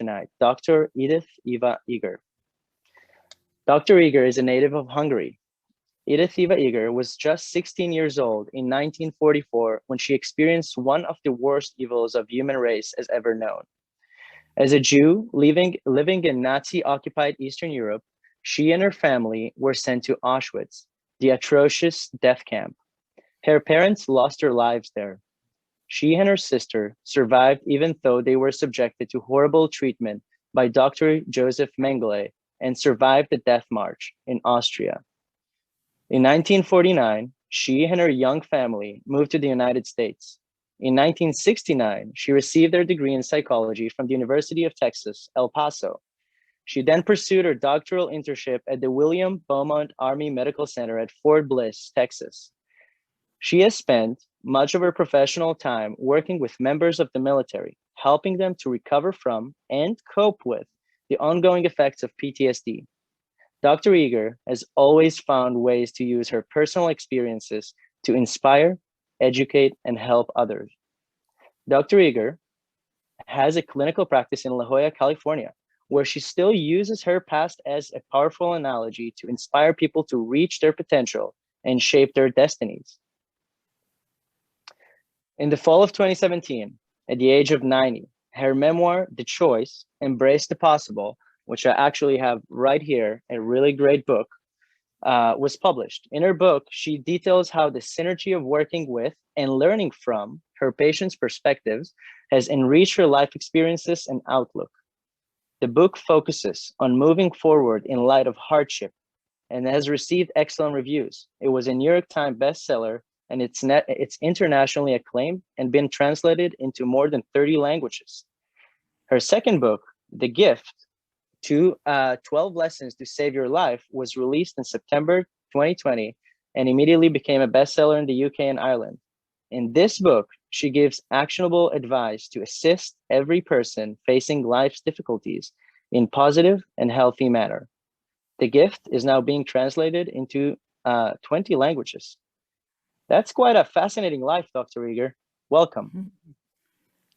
tonight, Dr. Edith Eva Eger. Dr. Eger is a native of Hungary. Edith Eva Eger was just 16 years old in 1944 when she experienced one of the worst evils of human race as ever known. As a Jew living in Nazi-occupied Eastern Europe, she and her family were sent to Auschwitz, the atrocious death camp. Her parents lost their lives there. She and her sister survived even though they were subjected to horrible treatment by Dr. Joseph Mengele and survived the death march in Austria. In 1949, she and her young family moved to the United States. In 1969, she received her degree in psychology from the University of Texas, El Paso. She then pursued her doctoral internship at the William Beaumont Army Medical Center at Fort Bliss, Texas. She has spent much of her professional time working with members of the military, helping them to recover from and cope with the ongoing effects of PTSD. Dr. Eger has always found ways to use her personal experiences to inspire, educate, and help others. Dr. Eger has a clinical practice in La Jolla, California, where she still uses her past as a powerful analogy to inspire people to reach their potential and shape their destinies. In the fall of 2017, at the age of 90, her memoir, The Choice, Embrace the Possible, which I actually have right here, a really great book, was published. In her book, she details how the synergy of working with and learning from her patients' perspectives has enriched her life experiences and outlook. The book focuses on moving forward in light of hardship and has received excellent reviews. It was a New York Times bestseller, and it's internationally acclaimed and been translated into more than 30 languages. Her second book, The Gift, 12 Lessons to Save Your Life, was released in September 2020 and immediately became a bestseller in the UK and Ireland. In this book, she gives actionable advice to assist every person facing life's difficulties in positive and healthy manner. The Gift is now being translated into 20 languages. That's quite a fascinating life, Dr. Eger. Welcome.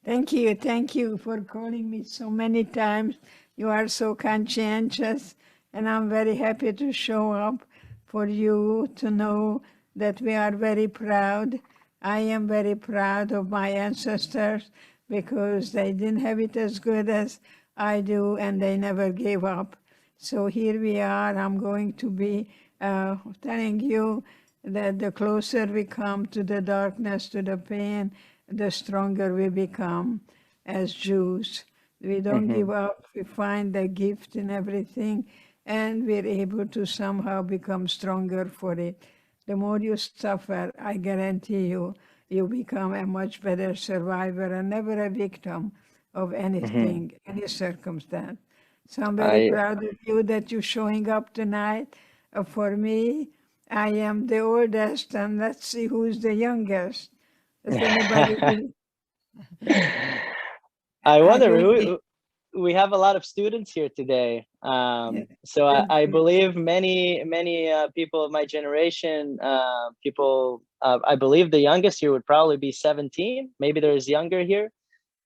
Thank you. Thank you for calling me so many times. You are so conscientious, and I'm very happy to show up for you to know that we are very proud. I am very proud of my ancestors because they didn't have it as good as I do, and they never gave up. So here we are. I'm going to be telling you that the closer we come to the darkness, to the pain, the stronger we become as Jews. We don't give up. We find the gift in everything, and we're able to somehow become stronger for it. The more you suffer, I guarantee you, you become a much better survivor and never a victim of anything, any circumstance. So I'm very proud of you that you're showing up tonight. For me, I am the oldest, and let's see who's the youngest. Does anybody? I wonder who. We have a lot of students here today. So I believe many people of my generation, I believe the youngest here would probably be 17. Maybe there's younger here.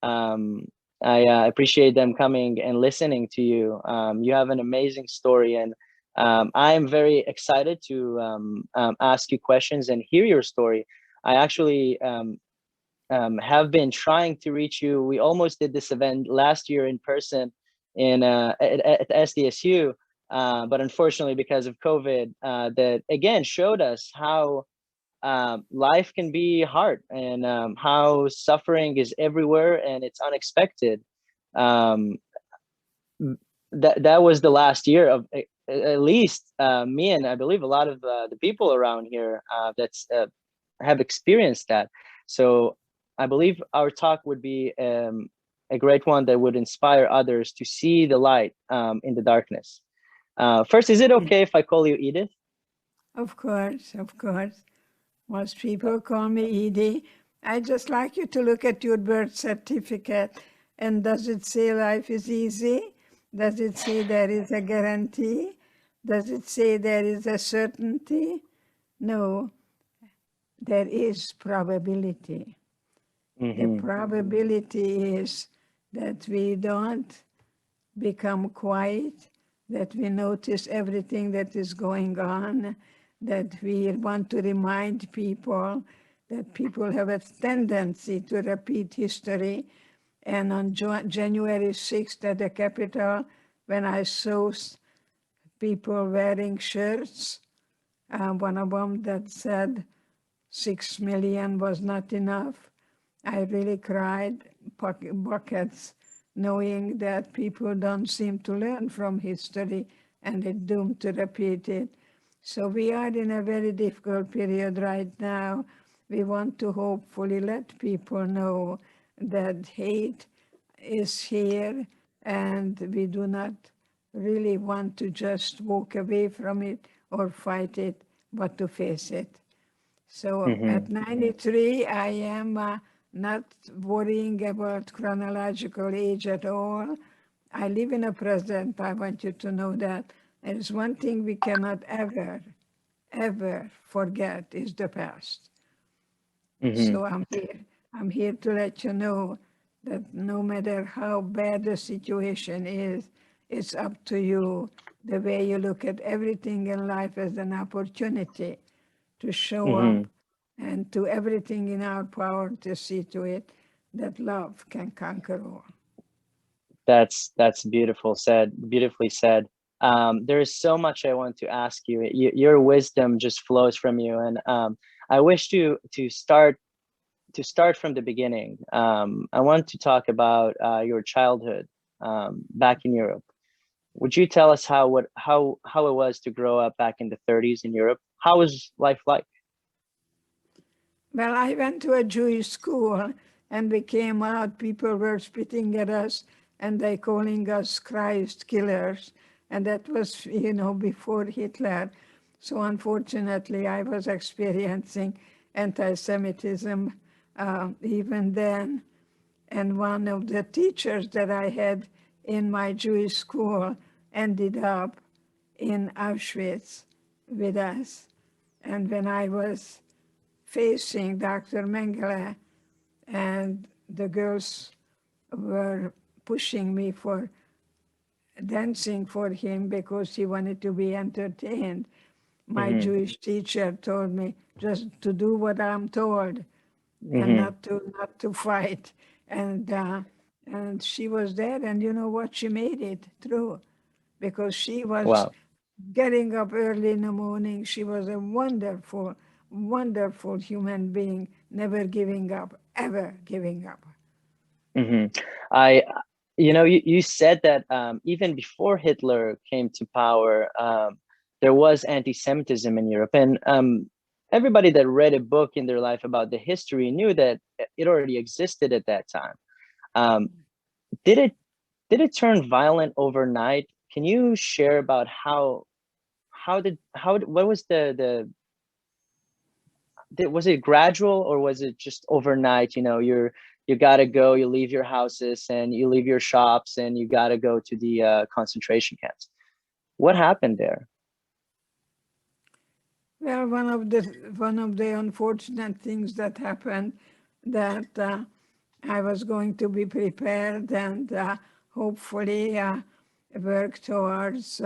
I appreciate them coming and listening to you. You have an amazing story, and I'm very excited to ask you questions and hear your story. I actually have been trying to reach you. We almost did this event last year in person at SDSU, but unfortunately because of COVID, that again showed us how life can be hard and how suffering is everywhere and it's unexpected. That was the last year of at least me, and I believe a lot of the people around here that's have experienced that. So I believe our talk would be a great one that would inspire others to see the light in the darkness. First, is it okay if I call you Edith? Of course, of course. Most people call me Edie. I just like you to look at your birth certificate. And does it say life is easy? Does it say there is a guarantee? Does it say there is a certainty? No, there is probability. The probability is that we don't become quiet, that we notice everything that is going on, that we want to remind people that people have a tendency to repeat history. And on January 6th at the Capitol, when I saw people wearing shirts, one of them that said 6 million was not enough, I really cried buckets, knowing that people don't seem to learn from history and are doomed to repeat it. So we are in a very difficult period right now. We want to hopefully let people know that hate is here and we do not really want to just walk away from it or fight it, but to face it. So at 93, I am not worrying about chronological age at all. I live in a present. I want you to know that. There is one thing we cannot ever forget is the past. So I'm here. I'm here to let you know that no matter how bad the situation is, it's up to you, the way you look at everything in life as an opportunity to show up and do everything in our power to see to it that love can conquer all. That's beautifully said. There is so much I want to ask you. Your wisdom just flows from you, and I wish to start from the beginning. I want to talk about your childhood back in Europe. Would you tell us how it was to grow up back in the 30s in Europe? How was life like? Well, I went to a Jewish school, and we came out, people were spitting at us, and they calling us Christ killers. And that was, before Hitler. So unfortunately, I was experiencing anti-Semitism even then. And one of the teachers that I had in my Jewish school ended up in Auschwitz with us. And when I was facing Dr. Mengele, and the girls were pushing me for dancing for him because he wanted to be entertained. My Jewish teacher told me just to do what I'm told and not to fight. And she was there, and you know what? She made it through because she was Wow. getting up early in the morning. She was a wonderful, wonderful human being, never giving up, ever giving up. I, you said that even before Hitler came to power, there was anti-Semitism in Europe, and everybody that read a book in their life about the history knew that it already existed at that time. Did it turn violent overnight? Can you share about what was was it gradual, or was it just overnight? You gotta go, you leave your houses and you leave your shops and you gotta go to the concentration camps. What happened there? Well, one of the unfortunate things that happened, that I was going to be prepared and hopefully work towards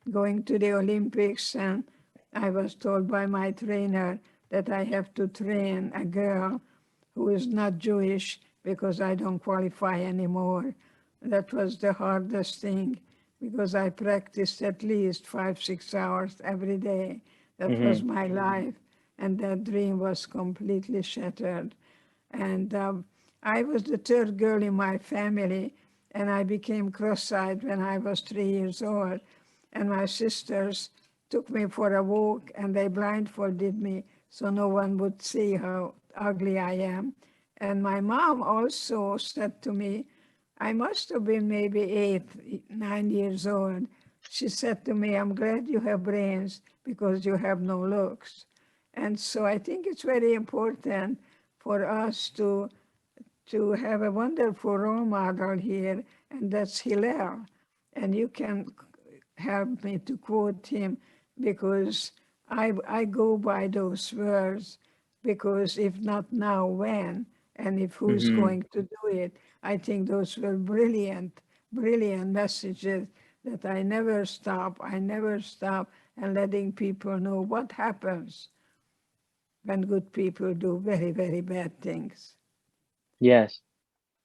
going to the Olympics, and I was told by my trainer that I have to train a girl who is not Jewish because I don't qualify anymore. That was the hardest thing because I practiced at least 5-6 hours every day. That was my life, and that dream was completely shattered. And I was the third girl in my family, and I became cross-eyed when I was 3 years old. And my sisters took me for a walk, and they blindfolded me so no one would see how ugly I am. And my mom also said to me, I must have been maybe 8, 9 years old. She said to me, I'm glad you have brains because you have no looks. And so I think it's very important for us to have a wonderful role model here, and that's Hillel. And you can help me to quote him because I go by those words, because if not now, when? And if who's going to do it? I think those were brilliant, brilliant messages that I never stop, and letting people know what happens when good people do very, very bad things. Yes.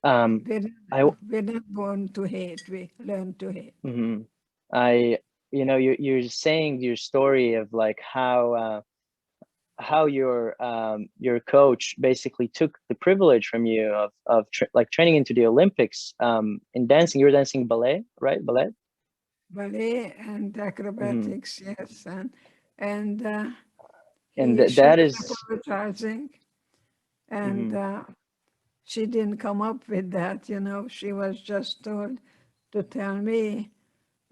We're, I we're not born to hate, we learn to hate. mhm. I you're saying your story of like how your coach basically took the privilege from you of like training into the Olympics in dancing. You were dancing ballet, right? Ballet. Ballet and Hmm. acrobatics, yes, and And she that was is. apologizing, and Hmm. she didn't come up with that, She was just told to tell me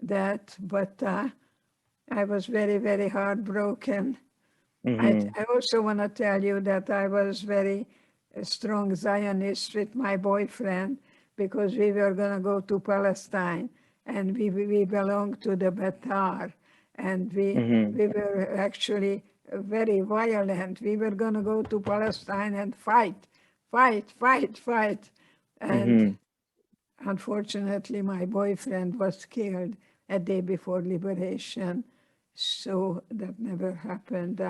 that, but I was very, very heartbroken. Hmm. I also want to tell you that I was very strong Zionist with my boyfriend because we were going to go to Palestine, and we belonged to the Beitar, and Hmm. we were actually very violent. We were going to go to Palestine and fight, fight, fight, fight. And Hmm. unfortunately, my boyfriend was killed a day before liberation, so that never happened.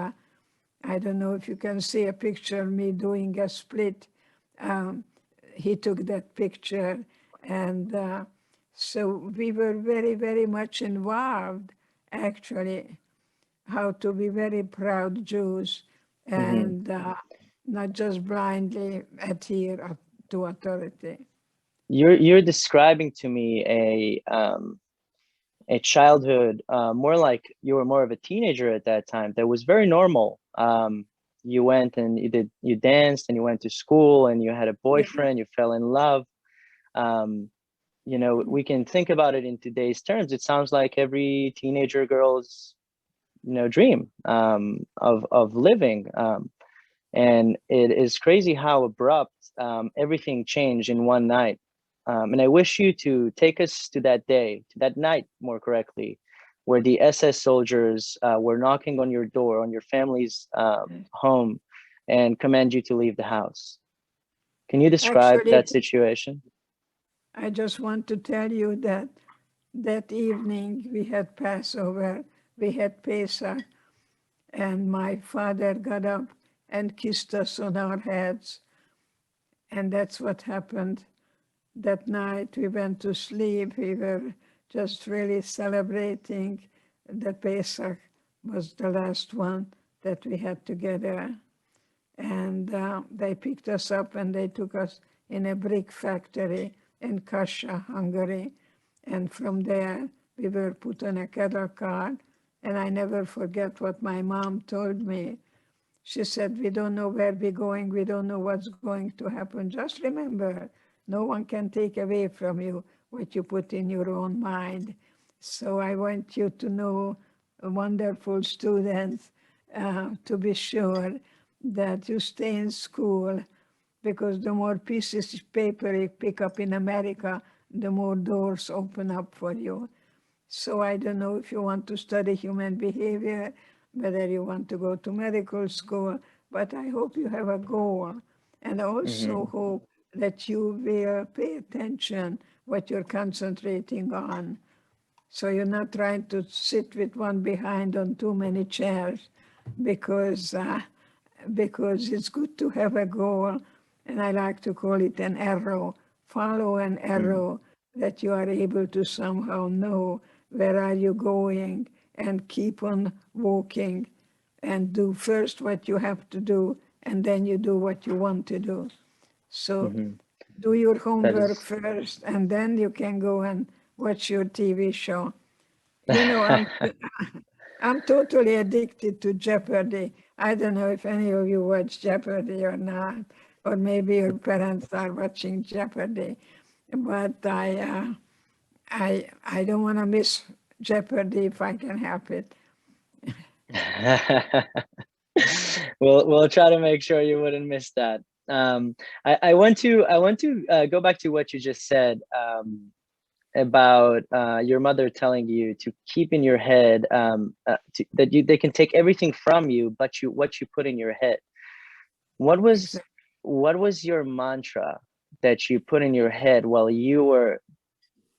I don't know if you can see a picture of me doing a split. Um, he took that picture, and so we were very, very much involved, actually, how to be very proud Jews Hmm. and not just blindly adhere to authority. You're describing to me a childhood, more like you were more of a teenager at that time. That was very normal. You went and you danced and you went to school and you had a Yeah. boyfriend. You fell in love. Um, we can think about it in today's terms. It sounds like every teenager girl's dream of living. And it is crazy how abrupt everything changed in one night. And I wish you to take us to that day, to that night more correctly, where the SS soldiers were knocking on your door, on your family's home, and command you to leave the house. Can you describe Actually, that situation? I just want to tell you that that evening we had Passover, we had Pesach, and my father got up and kissed us on our heads. And that's what happened that night. We went to sleep. We were just really celebrating that Pesach was the last one that we had together. And they picked us up and they took us in a brick factory in Kassa, Hungary. And from there, we were put on a cattle car. And I never forget what my mom told me. She said, we don't know where we're going. We don't know what's going to happen. Just remember, no one can take away from you what you put in your own mind. So I want you to know, wonderful students, to be sure that you stay in school, because the more pieces of paper you pick up in America, the more doors open up for you. So I don't know if you want to study human behavior, whether you want to go to medical school, but I hope you have a goal. And I also Hmm. hope that you will pay attention what you're concentrating on. So you're not trying to sit with one behind on too many chairs, because because it's good to have a goal, and I like to call it an arrow. Follow an arrow that you are able to somehow know where are you going, and keep on walking and do first what you have to do, and then you do what you want to do. So Hmm. do your That homework is. first, and then you can go and watch your TV show. You know, I'm totally addicted to Jeopardy. I don't know if any of you watch Jeopardy or not, or maybe your parents are watching Jeopardy. But I don't want to miss Jeopardy if I can help it. We'll try to make sure you wouldn't miss that. I want to go back to what you just said about your mother telling you to keep in your head, that they can take everything from you, but what you put in your head. What was Exactly. what was your mantra that you put in your head while you were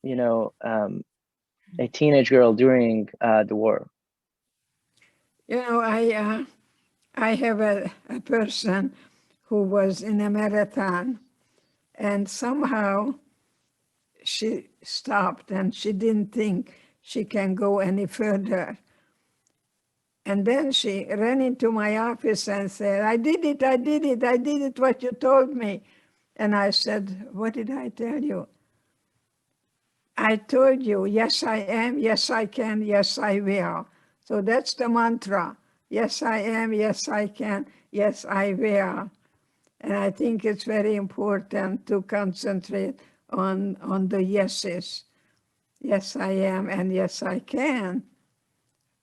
a teenage girl during the war? I have a person who was in a marathon, and somehow she stopped and she didn't think she can go any further. And then she ran into my office and said, I did it, what you told me. And I said, what did I tell you? I told you, yes, I am, yes, I can, yes, I will. So that's the mantra. Yes, I am, yes, I can, yes, I will. And I think it's very important to concentrate on the yeses. Yes, I am, and yes, I can.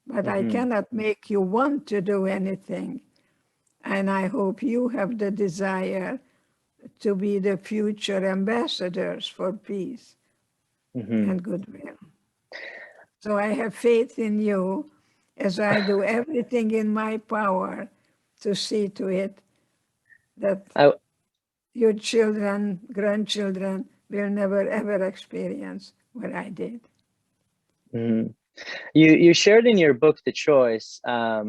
But I cannot make you want to do anything. And I hope you have the desire to be the future ambassadors for peace and goodwill. So I have faith in you as I do everything in my power to see to it that I, your children, grandchildren will never ever experience what I did. You shared in your book, The Choice, a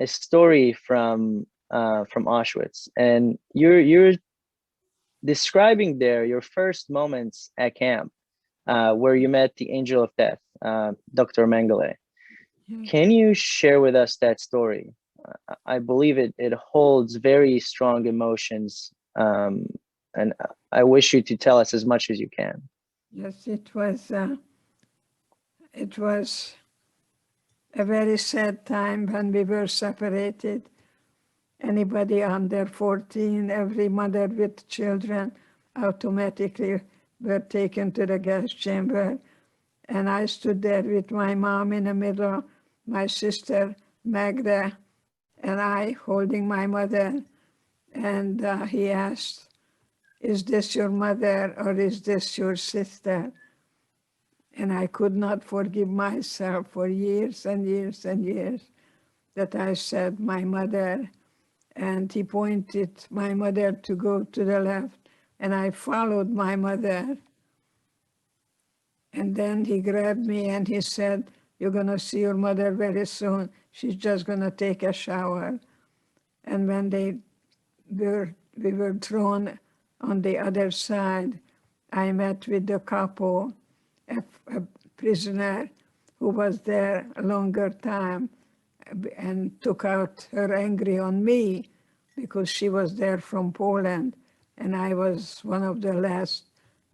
story from Auschwitz, and you're describing there your first moments at camp, where you met the angel of death, Dr. Mengele. Can you share with us that story? I believe it holds very strong emotions, and I wish you to tell us as much as you can. Yes, it was a very sad time when we were separated. Anybody under 14, every mother with children automatically were taken to the gas chamber. And I stood there with my mom in the middle, my sister Magda, and I holding my mother. And he asked, is this your mother or is this your sister? And I could not forgive myself for years and years and years that I said my mother. And he pointed my mother to go to the left, and I followed my mother. And then he grabbed me and he said, you're going to see your mother very soon. She's just going to take a shower. And when we were thrown on the other side, I met with the couple, a prisoner who was there a longer time, and took out her anger on me because she was there from Poland, and I was one of the last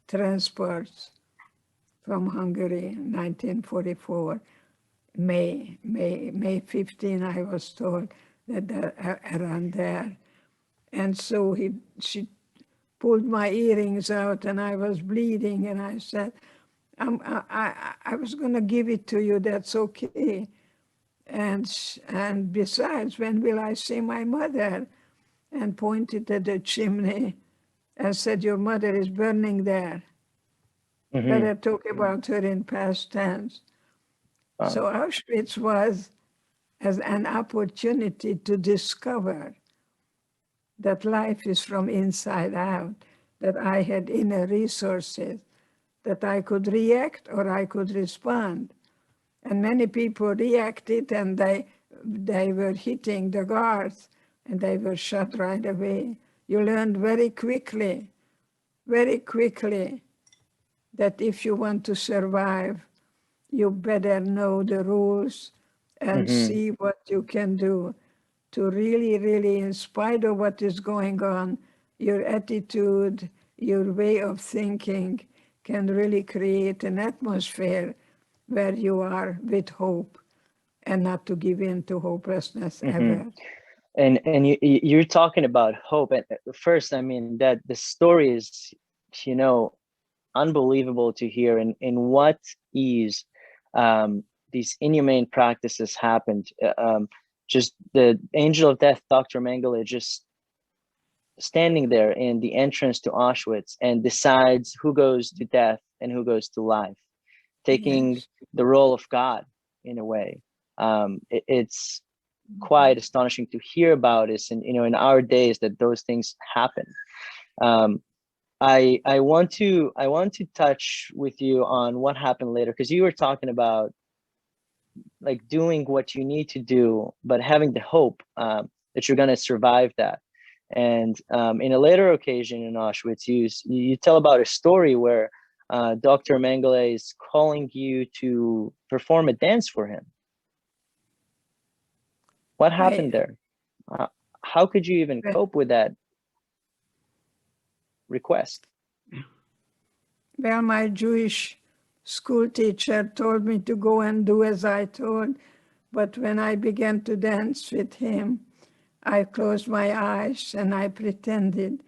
transports from Hungary in 1944. May 15, I was told that around there. And so she pulled my earrings out and I was bleeding, and I said, I was going to give it to you, that's okay. And besides, when will I see my mother? And pointed at the chimney and said, your mother is burning there. Better talk about her in past tense. Wow. So Auschwitz was as an opportunity to discover that life is from inside out, that I had inner resources, that I could react or I could respond. And many people reacted and they were hitting the guards and they were shot right away. You learned very quickly, that if you want to survive, you better know the rules and see what you can do to really, in spite of what is going on, your attitude, your way of thinking can really create an atmosphere where you are with hope and not to give in to hopelessness ever. And you're talking about hope. And first, I mean, that the story is, unbelievable to hear, and in what ease these inhumane practices happened. Just the angel of death, Dr. Mengele, just standing there in the entrance to Auschwitz and decides who goes to death and who goes to life, taking the role of God in a way. It's quite astonishing to hear about this, and in our days that those things happen. I want to touch with you on what happened later, because you were talking about like doing what you need to do, but having the hope that you're going to survive that. And in a later occasion in Auschwitz, you tell about a story where Dr. Mengele is calling you to perform a dance for him. What happened there? How could you even cope with that request? Well, my Jewish school teacher told me to go and do as I told, but when I began to dance with him, I closed my eyes and I pretended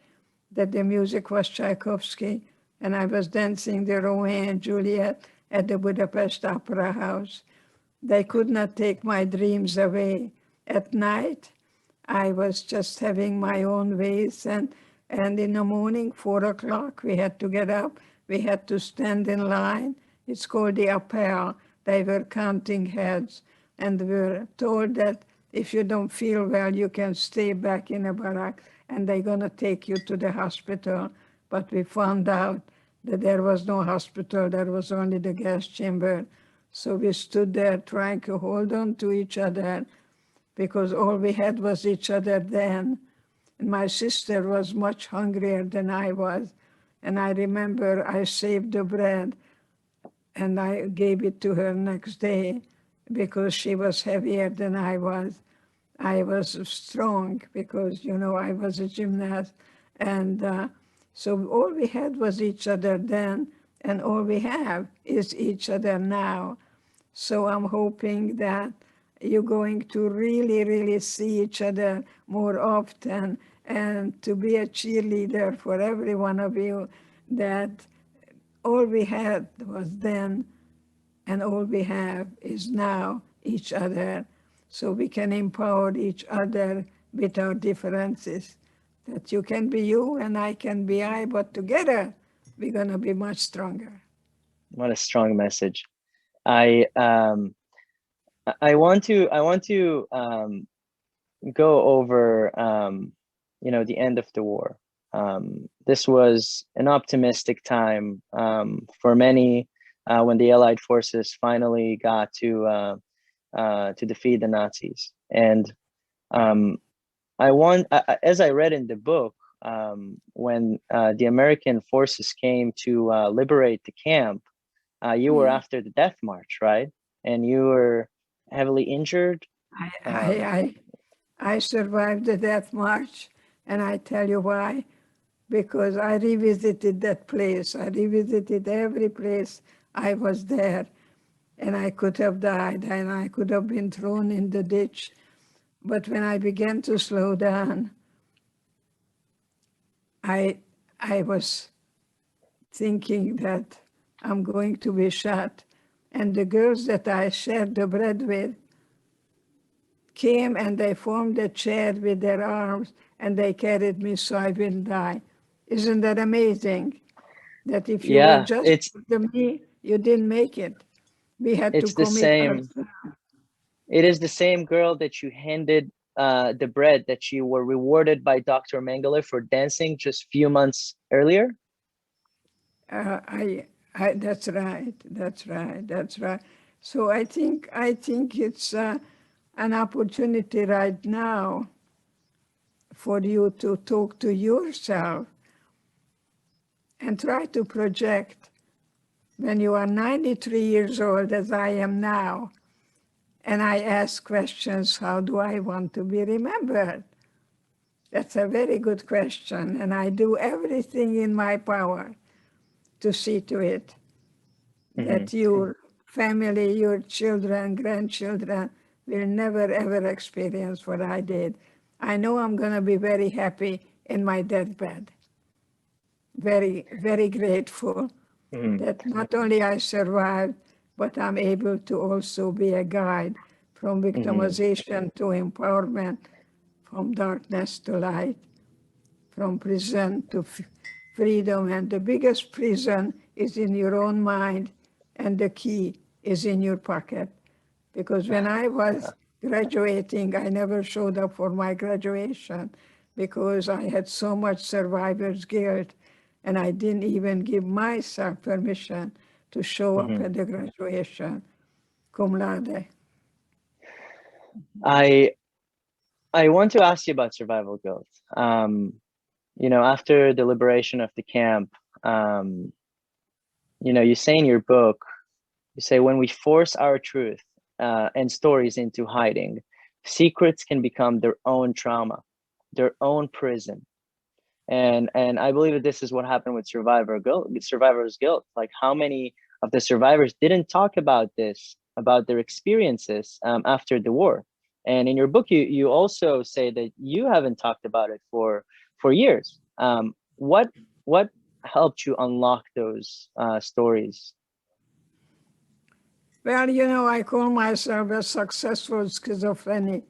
that the music was Tchaikovsky, and I was dancing the Romeo and Juliet at the Budapest Opera House. They could not take my dreams away. At night, I was just having my own ways, and in the morning, 4 o'clock, we had to get up. We had to stand in line. It's called the appel. They were counting heads, and we were told that if you don't feel well, you can stay back in a barrack, and they're going to take you to the hospital. But we found out that there was no hospital. There was only the gas chamber. So we stood there trying to hold on to each other, because all we had was each other then. And my sister was much hungrier than I was. And I remember I saved the bread and I gave it to her next day because she was heavier than I was. I was strong because, you know, I was a gymnast. And so all we had was each other then, and all we have is each other now. So I'm hoping that you're going to really, really see each other more often, and to be a cheerleader for every one of you, that all we had was then, and all we have is now each other, so we can empower each other with our differences, that you can be you and I can be I, but together we're going to be much stronger. What a strong message. I want to go over you know, the end of the war. This was an optimistic time for many when the Allied forces finally got to defeat the Nazis. And as I read in the book, when the American forces came to liberate the camp, you were after the death march, right? And you were heavily injured. I survived the death march, and I tell you why. Because I revisited that place. I revisited every place I was there, and I could have died, and I could have been thrown in the ditch. But when I began to slow down, I was thinking that I'm going to be shot. And the girls that I shared the bread with came and they formed a chair with their arms and they carried me so I wouldn't die. Isn't that amazing? That if you were just the me, you didn't make it. We had to commit ourselves. It is the same girl that you handed the bread that you were rewarded by Dr. Mengele for dancing just a few months earlier? That's right. That's right. That's right. So I think it's an opportunity right now for you to talk to yourself and try to project when you are 93 years old, as I am now, and I ask questions, how do I want to be remembered? That's a very good question, and I do everything in my power to see to it that your family, your children, grandchildren will never, ever experience what I did. I know I'm going to be very happy in my deathbed. Very, very grateful that not only I survived, but I'm able to also be a guide from victimization to empowerment, from darkness to light, from prison to freedom. And the biggest prison is in your own mind, and the key is in your pocket. Because when I was graduating, I never showed up for my graduation because I had so much survivor's guilt. and I didn't even give myself permission to show up Mm-hmm. at the graduation, cum laude. I I want to ask you about survival guilt. After the liberation of the camp, um, you say in your book, you say when we force our truth and stories into hiding, secrets can become their own trauma, their own prison. And I believe that this is what happened with survivor's guilt. Like how many of the survivors didn't talk about this, about their experiences after the war. And in your book, you also say that you haven't talked about it for years. What helped you unlock those stories? Well, I call myself a successful schizophrenic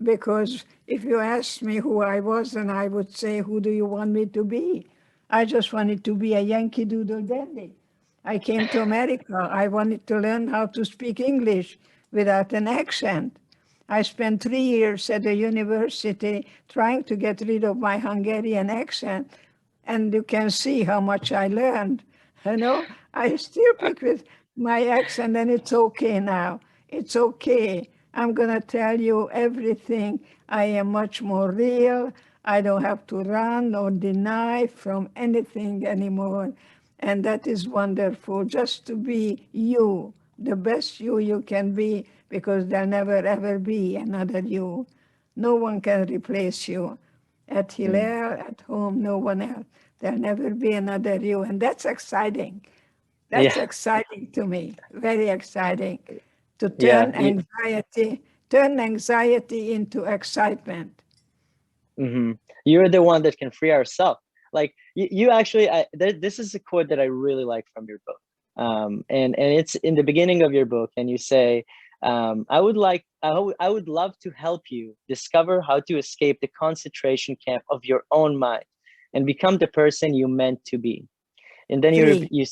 because if you asked me who I was, then I would say, who do you want me to be? I just wanted to be a Yankee Doodle Dandy. I came to America. I wanted to learn how to speak English without an accent. I spent 3 years at the university trying to get rid of my Hungarian accent, and you can see how much I learned. I still pick with my accent, and it's okay now. It's okay. I'm going to tell you everything. I am much more real. I don't have to run or deny from anything anymore. And that is wonderful, just to be you, the best you can be, because there'll never ever be another you. No one can replace you. At Mm. Hillel, at home, no one else. There'll never be another you. And that's exciting. That's Yeah, exciting to me, very exciting, to yeah. turn anxiety into excitement. Mm-hmm. You're the one that can free ourselves. Like you actually, this is a quote that I really like from your book. And it's in the beginning of your book, and you say, I would love to help you discover how to escape the concentration camp of your own mind and become the person you meant to be. And then Free. you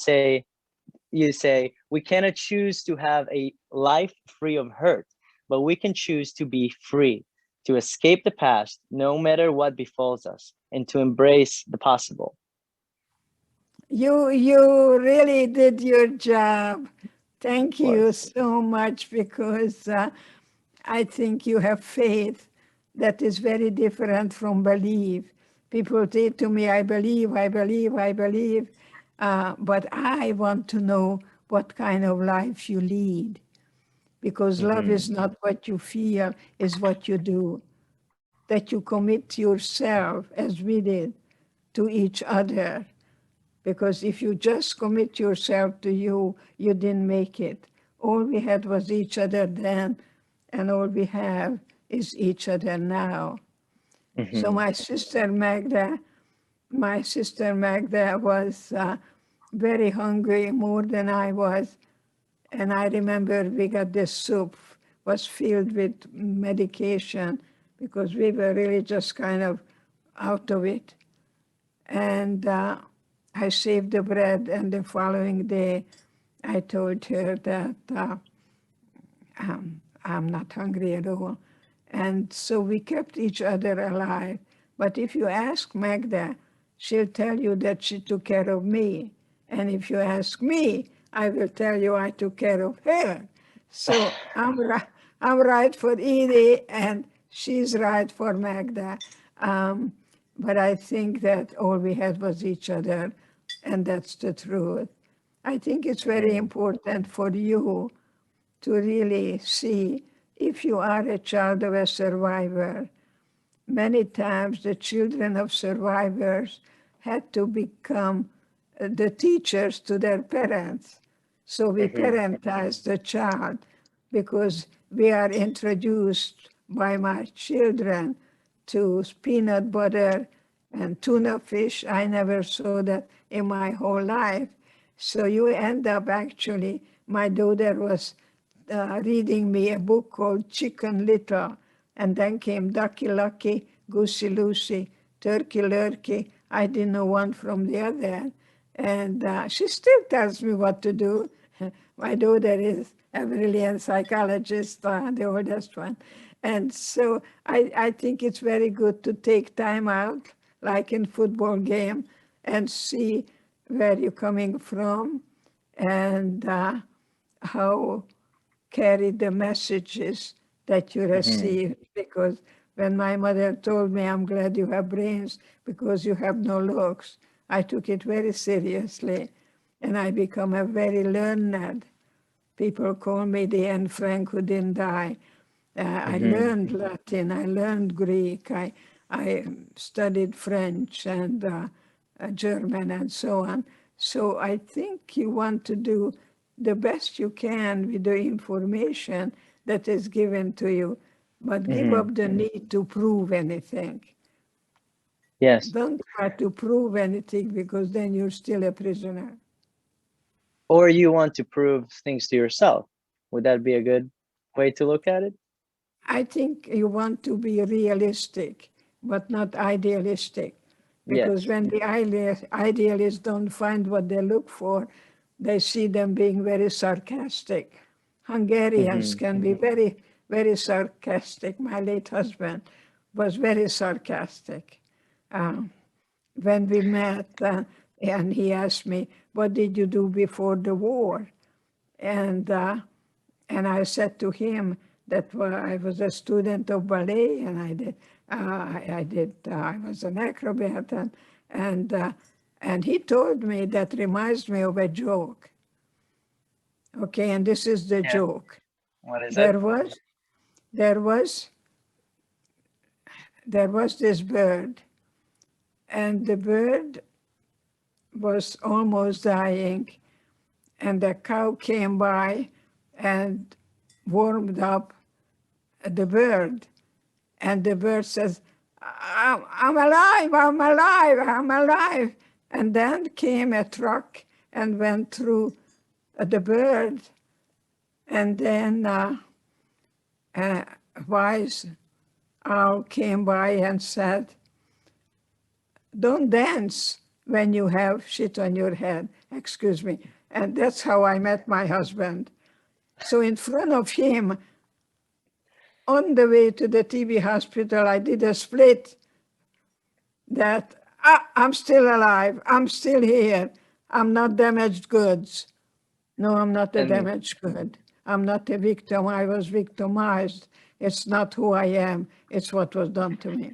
say we cannot choose to have a life free of hurt, but we can choose to be free, to escape the past no matter what befalls us, and to embrace the possible. You really did your job. Thank Of you course. so much, because I think you have faith that is very different from belief. People say to me, I believe, I believe, I believe, but I want to know what kind of life you lead, because love Mm-hmm. is not what you feel, is what you do. That you commit yourself, as we did, to each other. Because if you just commit yourself to you, you didn't make it. All we had was each other then, and all we have is each other now. So Mm-hmm. my sister Magda was very hungry, more than I was. And I remember we got this soup, was filled with medication, because we were really just kind of out of it. And I saved the bread, and the following day I told her that I'm not hungry at all. And so we kept each other alive. But if you ask Magda, she'll tell you that she took care of me. And if you ask me, I will tell you I took care of her. So I'm right for Edie, and she's right for Magda. Um, but I think that all we had was each other, and that's the truth. I think it's very Mm-hmm. important for you to really see if you are a child of a survivor. Many times the children of survivors had to become the teachers to their parents. So we Mm-hmm. parentize the child, because we are introduced by my children to peanut butter and tuna fish. I never saw that in my whole life. So you end up actually, my daughter was reading me a book called Chicken Little, and then came Ducky Lucky, Goosey Lucy, Turkey Lurkey. I didn't know one from the other. And she still tells me what to do. My daughter is a brilliant psychologist, the oldest one. And so I think it's very good to take time out, like in football game, and see where you're coming from and how carry the messages that you receive. Because when my mother told me, I'm glad you have brains because you have no looks, I took it very seriously and I become a very learned. People call me the Anne Frank who didn't die. I learned Latin, I learned Greek, I studied French and German and so on. So I think you want to do the best you can with the information that is given to you, but give up the need to prove anything. Yes. Don't try to prove anything because then you're still a prisoner. Or you want to prove things to yourself. Would that be a good way to look at it? I think you want to be realistic, but not idealistic. Because Yes. when the idealists don't find what they look for, they see them being very sarcastic. Hungarians can be very, very sarcastic. My late husband was very sarcastic. When we met, and he asked me, what did you do before the war? And I said to him that I was a student of ballet, and I was an acrobat, and he told me that reminds me of a joke. Okay, and this is the joke. What is it? There was this bird, and the bird was almost dying, and a cow came by and warmed up the bird. And the bird says, I'm alive, I'm alive, I'm alive. And then came a truck and went through the bird. And then a wise owl came by and said, don't dance when you have shit on your head. Excuse me. And that's how I met my husband. So in front of him, on the way to the TB hospital, I did a split that I'm still alive. I'm still here. I'm not damaged goods. No, I'm not a damaged good. I'm not a victim. I was victimized. It's not who I am. It's what was done to me.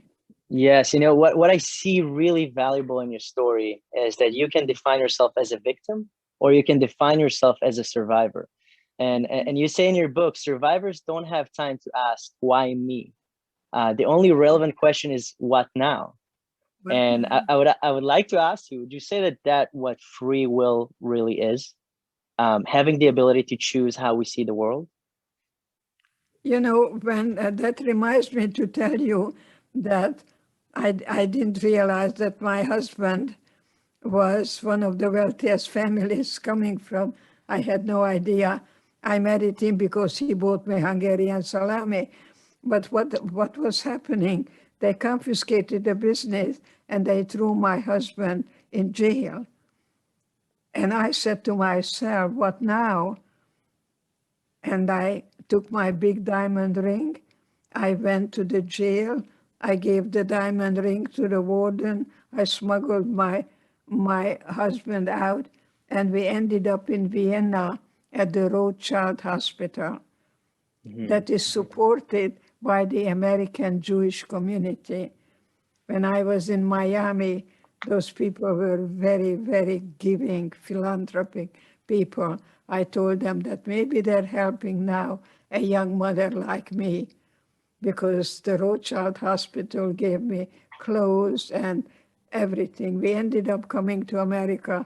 Yes, you know what I see really valuable in your story is that you can define yourself as a victim or you can define yourself as a survivor. And you say in your book, survivors don't have time to ask, why me? The only relevant question is, what now? And I would like to ask you, would you say that what free will really is? Having the ability to choose how we see the world? You know, when that reminds me to tell you that I didn't realize that my husband was one of the wealthiest families coming from. I had no idea. I married him because he bought me Hungarian salami. But what was happening, they confiscated the business and they threw my husband in jail. And I said to myself, what now? And I took my big diamond ring. I went to the jail. I gave the diamond ring to the warden. I smuggled my husband out, and we ended up in Vienna at the Rothschild Hospital that is supported by the American Jewish community. When I was in Miami, those people were very, very giving, philanthropic people. I told them that maybe they're helping now a young mother like me, because the Rothschild Hospital gave me clothes and everything. We ended up coming to America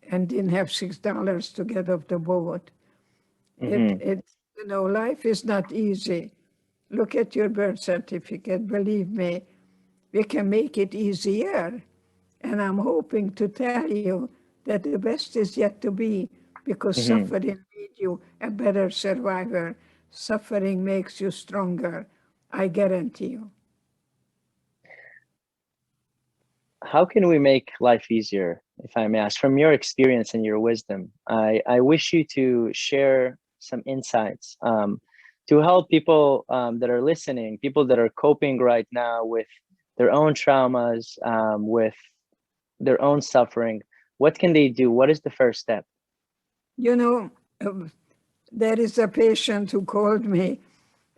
and didn't have $6 to get off the boat. You know, life is not easy. Look at your birth certificate. Believe me, we can make it easier. And I'm hoping to tell you that the best is yet to be, because suffering made you a better survivor. Suffering makes you stronger. I guarantee you. How can we make life easier, if I may ask, from your experience and your wisdom? I wish you to share some insights to help people that are listening, people that are coping right now with their own traumas, with their own suffering, what can they do? What is the first step? You know, there is a patient who called me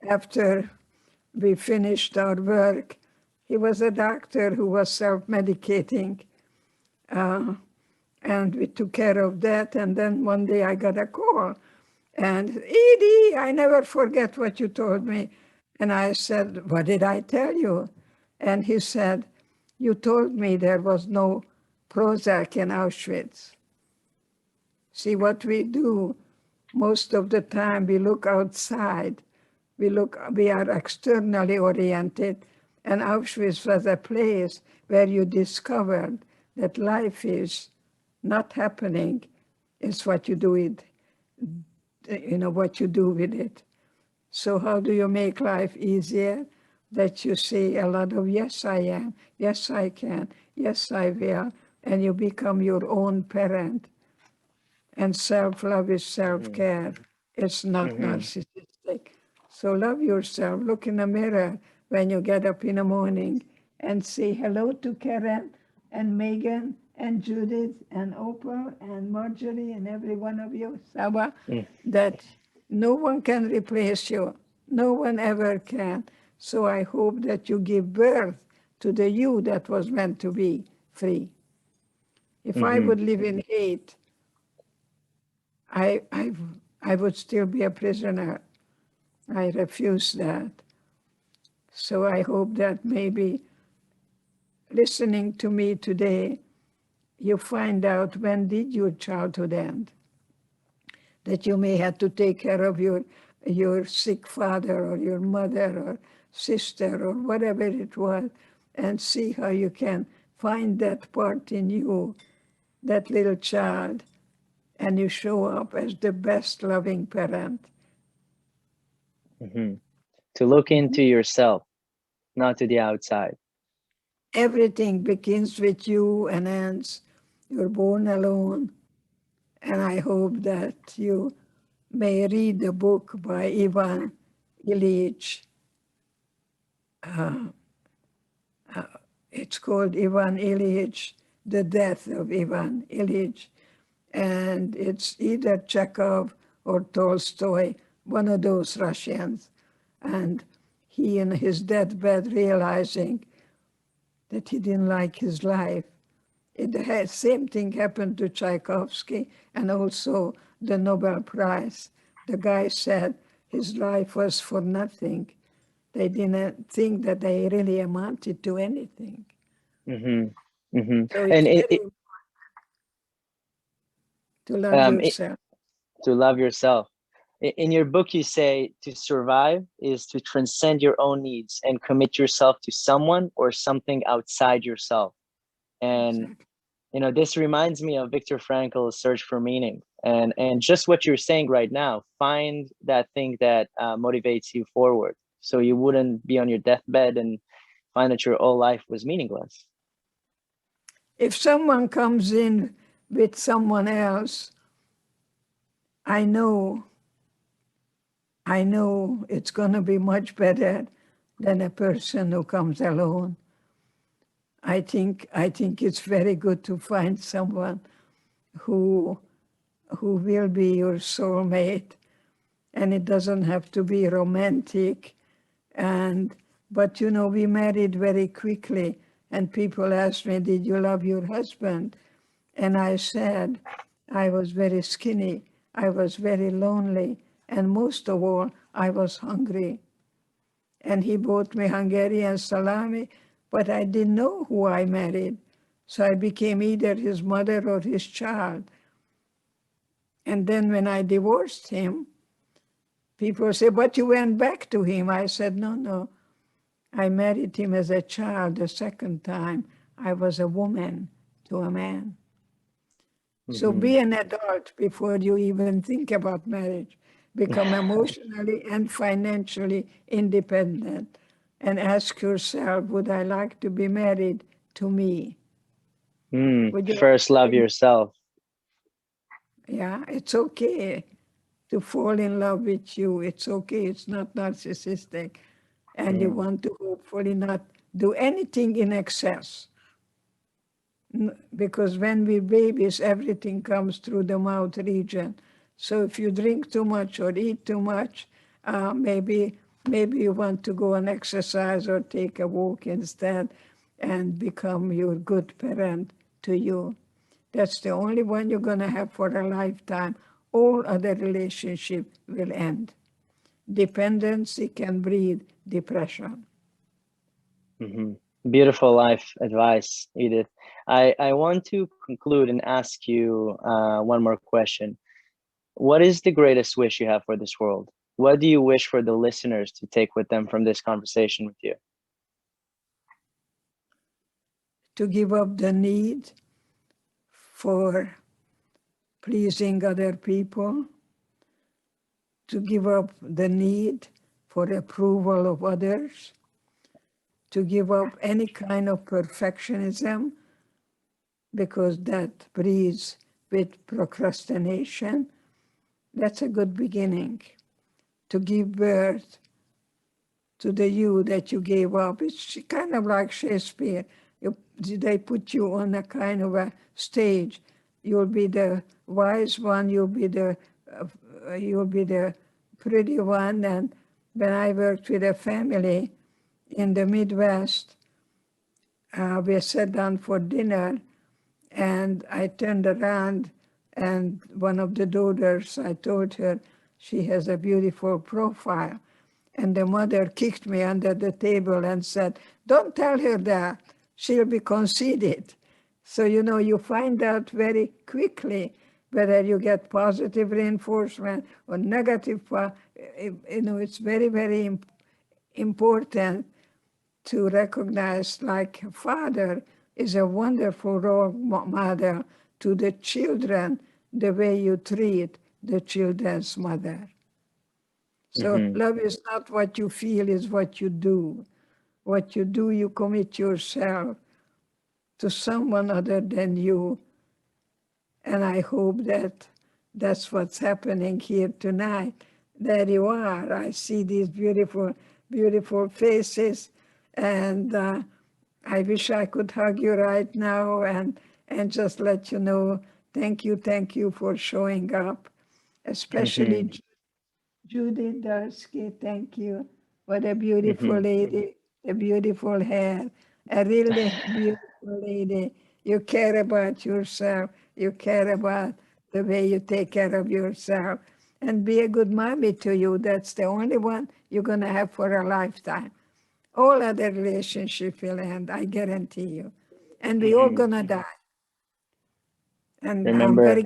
after we finished our work. He was a doctor who was self-medicating, and we took care of that. And then one day I got a call, and Edie, I never forget what you told me. And I said, what did I tell you? And he said, you told me there was no Prozac in Auschwitz. See, what we do most of the time, we look outside. We are externally oriented, and Auschwitz was a place where you discovered that life is not happening. It's what you do with, what you do with it. So how do you make life easier? That you say a lot of yes, I am, yes, I can, yes, I will, and you become your own parent. And self-love is self-care. It's not narcissistic. So love yourself. Look in the mirror when you get up in the morning and say hello to Karen and Megan and Judith and Opal and Marjorie and every one of you, Saba, that no one can replace you. No one ever can. So I hope that you give birth to the you that was meant to be free. If I would live in hate, I would still be a prisoner. I refuse that. So I hope that maybe listening to me today, you find out when did your childhood end, that you may have to take care of your sick father or your mother or sister or whatever it was, and see how you can find that part in you, that little child, and you show up as the best loving parent. To look into yourself, not to the outside. Everything begins with you and ends. You're born alone. And I hope that you may read the book by Ivan Ilyich. It's called Ivan Ilyich, The Death of Ivan Ilyich. And it's either Chekhov or Tolstoy, one of those Russians. And he, in his deathbed, realizing that he didn't like his life. The same thing happened to Tchaikovsky and also the Nobel Prize. The guy said his life was for nothing. They didn't think that they really amounted to anything. So it's very important to love yourself. To love yourself. In your book, you say to survive is to transcend your own needs and commit yourself to someone or something outside yourself. And this reminds me of Viktor Frankl's Search for Meaning, and just what you're saying right now. Find that thing that motivates you forward, so you wouldn't be on your deathbed and find that your whole life was meaningless. If someone comes in with someone else, I know it's going to be much better than a person who comes alone. I think it's very good to find someone who will be your soulmate, and it doesn't have to be romantic. But we married very quickly, and people asked me, "Did you love your husband?" And I said, I was very skinny, I was very lonely, and most of all, I was hungry. And he bought me Hungarian salami, but I didn't know who I married. So I became either his mother or his child. And then when I divorced him, people say, but you went back to him. I said, no. I married him as a child the second time. I was a woman to a man. So be an adult before you even think about marriage. Become emotionally and financially independent. And ask yourself, would I like to be married to me? First, love yourself. Yeah, it's okay to fall in love with you. It's okay. It's not narcissistic. And you want to hopefully not do anything in excess. because when we're babies, everything comes through the mouth region. So if you drink too much or eat too much, maybe you want to go and exercise or take a walk instead and become your good parent to you. That's the only one you're going to have for a lifetime. All other relationships will end. Dependency can breed depression. Beautiful life advice, Edith. I want to conclude and ask you one more question. What is the greatest wish you have for this world? What do you wish for the listeners to take with them from this conversation with you? To give up the need for pleasing other people, to give up the need for approval of others, to give up any kind of perfectionism, because that breeds with procrastination. That's a good beginning. To give birth to the you that you gave up. It's kind of like Shakespeare. They put you on a kind of a stage. You'll be the wise one. You'll be the pretty one. And when I worked with a family in the Midwest, we sat down for dinner, and I turned around, and one of the daughters, I told her she has a beautiful profile. And the mother kicked me under the table and said, "Don't tell her that. She'll be conceited." So, you find out very quickly whether you get positive reinforcement or negative. It's very, very important to recognize, like a father is a wonderful role model to the children, the way you treat the children's mother. So love is not what you feel, is what you do. What you do, you commit yourself to someone other than you. And I hope that that's what's happening here tonight. There you are. I see these beautiful, beautiful faces. And I wish I could hug you right now and just let you know, thank you for showing up, especially Judy Darsky, thank you. What a beautiful lady, a beautiful hair, a really beautiful lady. You care about yourself. You care about the way you take care of yourself. And be a good mommy to you. That's the only one you're going to have for a lifetime. All other relationships will end, I guarantee you. And we all going to die. And Remember,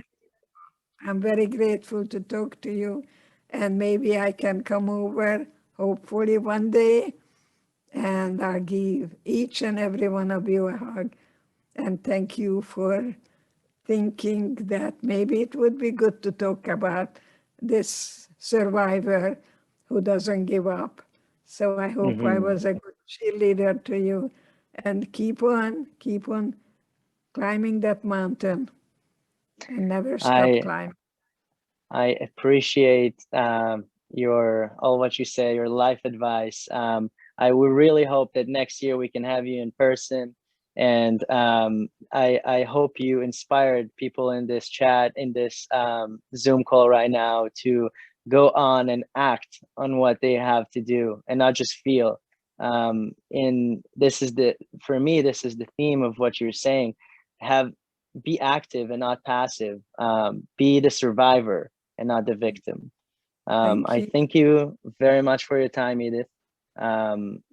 I'm very grateful to talk to you, and maybe I can come over, hopefully one day, and I'll give each and every one of you a hug. And thank you for thinking that maybe it would be good to talk about this survivor who doesn't give up. So I hope I was a good cheerleader to you, and keep on climbing that mountain and never stop climbing. I appreciate all what you say, your life advice. I would really hope that next year we can have you in person, and I hope you inspired people in this chat, in this Zoom call right now, to go on and act on what they have to do and not just feel. For me, this is the theme of what you're saying. Be active and not passive. Be the survivor and not the victim. I thank you very much for your time, Edith. And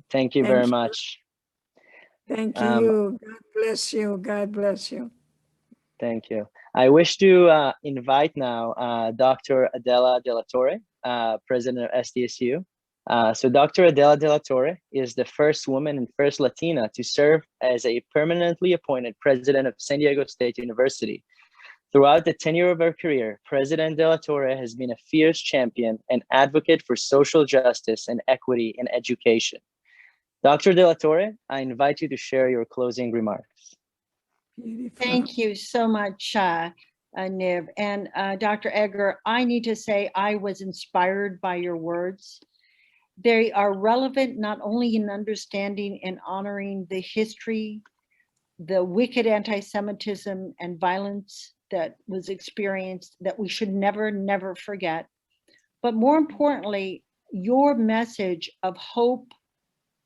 thank you very much. Thank you. God bless you. God bless you. Thank you. I wish to invite now Dr. Adela de la Torre, President of SDSU. So Dr. Adela de la Torre is the first woman and first Latina to serve as a permanently appointed president of San Diego State University. Throughout the tenure of her career, President de la Torre has been a fierce champion and advocate for social justice and equity in education. Dr. de la Torre, I invite you to share your closing remarks. Beautiful. Thank you so much, Niv. And Dr. Eger, I need to say I was inspired by your words. They are relevant not only in understanding and honoring the history, the wicked anti-Semitism and violence that was experienced that we should never, never forget, but more importantly, your message of hope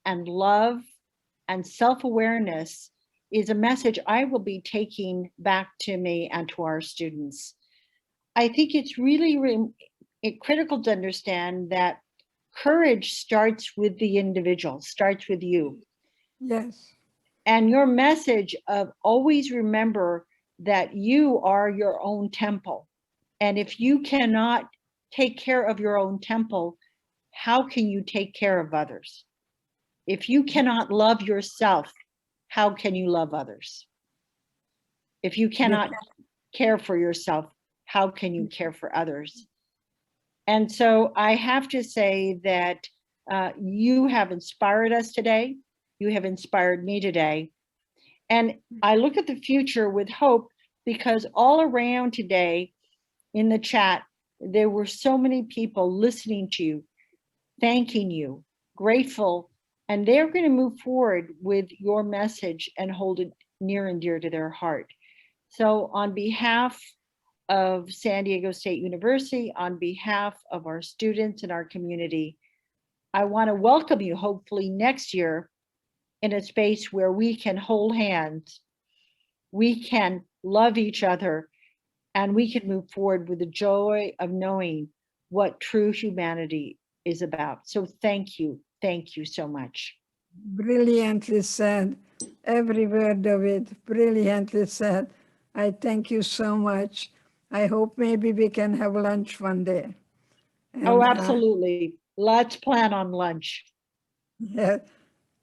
and love and self-awareness is a message I will be taking back to me and to our students. I think it's really critical to understand that courage starts with the individual, starts with you. Yes. And your message of always remember that you are your own temple. And if you cannot take care of your own temple, how can you take care of others? If you cannot love yourself, how can you love others? If you cannot care for yourself, how can you care for others? And so I have to say that you have inspired us today. You have inspired me today. And I look at the future with hope, because all around today in the chat, there were so many people listening to you, thanking you, grateful, and they're going to move forward with your message and hold it near and dear to their heart. So on behalf of San Diego State University, on behalf of our students and our community, I want to welcome you hopefully next year in a space where we can hold hands, we can love each other, and we can move forward with the joy of knowing what true humanity is about. So thank you so much. Brilliantly said, every word of it, brilliantly said. I thank you so much. I hope maybe we can have lunch one day. Oh, absolutely. Let's plan on lunch. Yeah,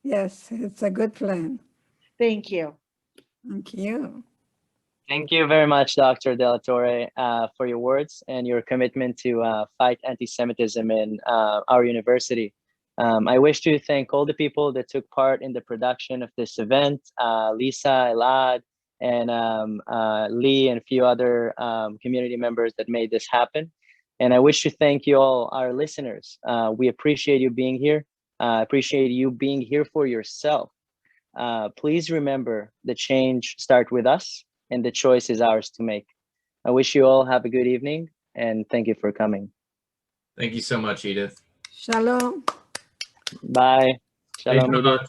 yes, it's a good plan. Thank you. Thank you. Thank you very much, Dr. De La Torre, for your words and your commitment to fight anti-Semitism in our university. I wish to thank all the people that took part in the production of this event, Lisa, Elad, and Lee, and a few other community members that made this happen. And I wish to thank you all, our listeners. We appreciate you being here. Appreciate you being here for yourself. Please remember the change starts with us, and the choice is ours to make. I wish you all have a good evening, and thank you for coming. Thank you so much, Edith. Shalom. Bye. Shalom, Thanks so Edith. much.